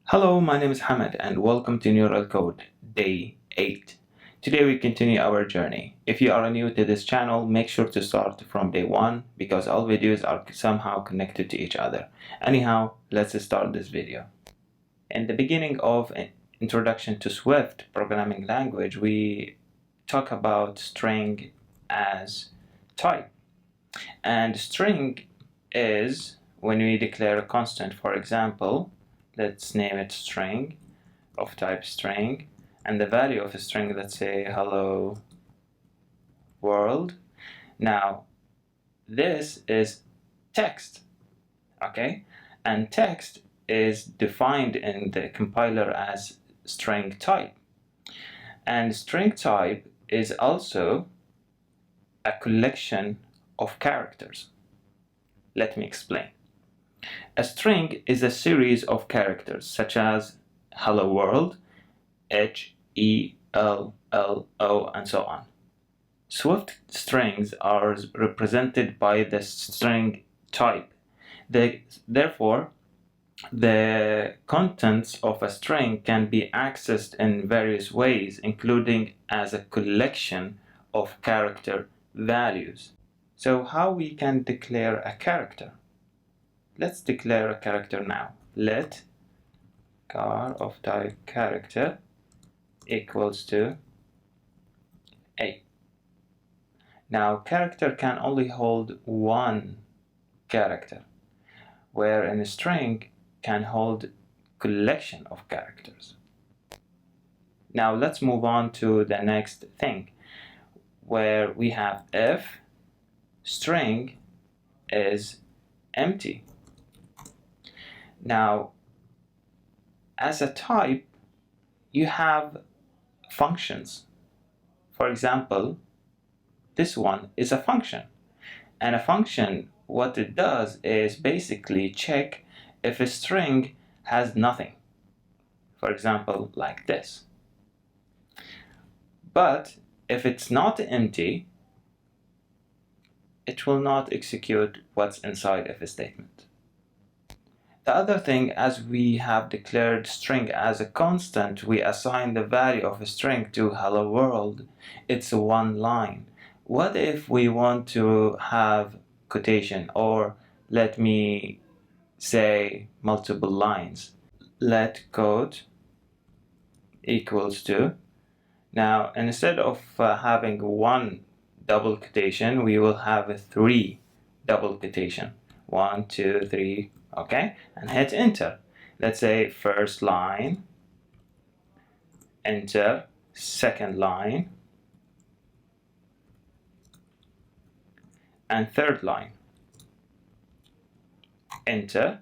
Hello, my name is Hamid and welcome to Nural Code, Day 8. Today we continue our journey. If you are new to this channel, make sure to start from day 1 because all videos are somehow connected to each other. Anyhow, let's start this video. In the beginning of an introduction to Swift programming language, we talk about string as type. And string is when we declare a constant. For example, let's name it string of type string, and the value of a string, let's say hello world. Now this is text, okay, and text is defined in the compiler as string type, and string type is also a collection of characters. Let me explain. A string is a series of characters such as hello world, H, E, L, L, O, and so on. Swift strings are represented by the string type. Therefore, the contents of a string can be accessed in various ways, including as a collection of character values. So how we can declare a character? Let's declare a character now. Let char of type character equals to A. Now character can only hold one character, where in a string can hold collection of characters. Now let's move on to the next thing, where we have if string is empty. Now, as a type, you have functions. For example, this one is a function. And a function, what it does is basically check if a string has nothing. For example, like this. But if it's not empty, it will not execute what's inside of a statement. The other thing, as we have declared string as a constant, we assign the value of a string to hello world. It's one line. What if we want to have quotation, or let me say multiple lines? Let code equals to. Now, instead of having one double quotation, we will have 3 double quotation. 1, 2, 3. Okay, and hit enter. Let's say first line, enter, second line, and third line, enter,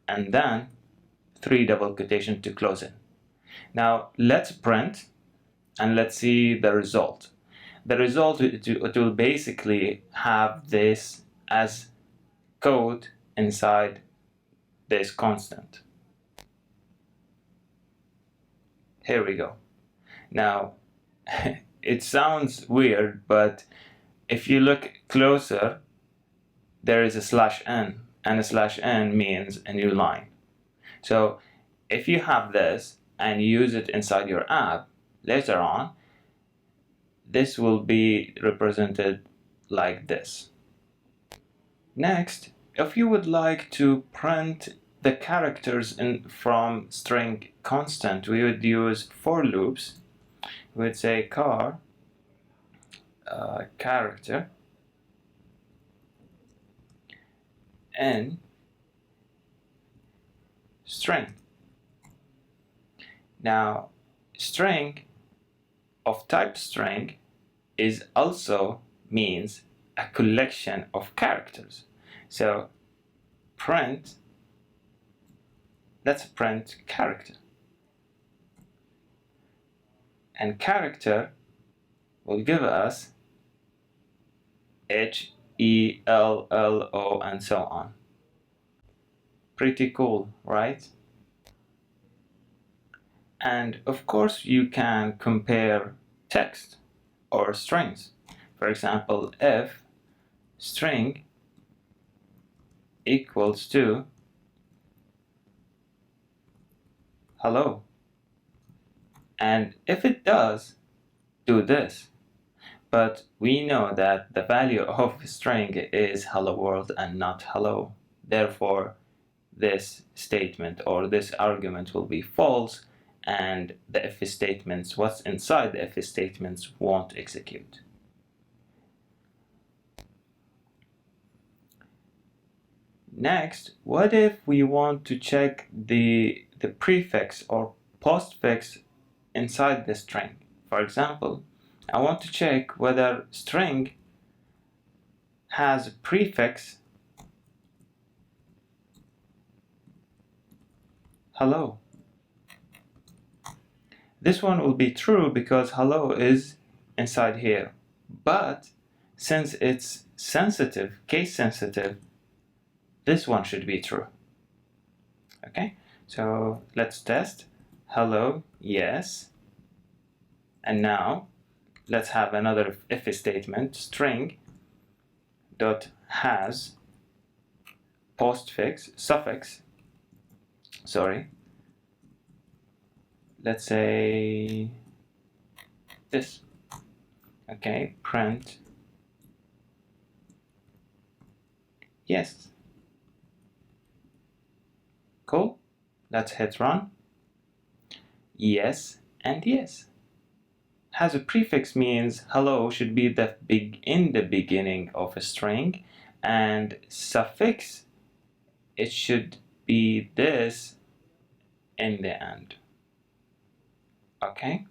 and then 3 double quotation to close it. Now let's print and let's see the result. The result, it will basically have this as code inside this constant. Here we go. Now it sounds weird, but if you look closer, there is a /n, and a /n means a new line. So if you have this and use it inside your app later on, this will be represented like this. Next, if you would like to print the characters from string constant, we would use for loops. We would say char character and string. Now, string of type string is also means a collection of characters. So print, let's print character. And character will give us H, E, L, L, O, and so on. Pretty cool, right? And of course you can compare text or strings. For example, if string equals to hello. And if it does, do this. But we know that the value of string is hello world and not hello. Therefore, this statement or this argument will be false, and the if statements, what's inside the if statements, won't execute. Next, what if we want to check the prefix or postfix inside the string? For example, I want to check whether string has a prefix hello. This one will be true because hello is inside here. But since it's sensitive, case sensitive, this one should be true. Okay, so let's test. Hello, yes. And now let's have another if statement, string dot has suffix, let's say this. Okay, print yes. Cool. Let's hit run. Yes and yes. Has a prefix means hello should be in the beginning of a string, and suffix, it should be this in the end. Okay,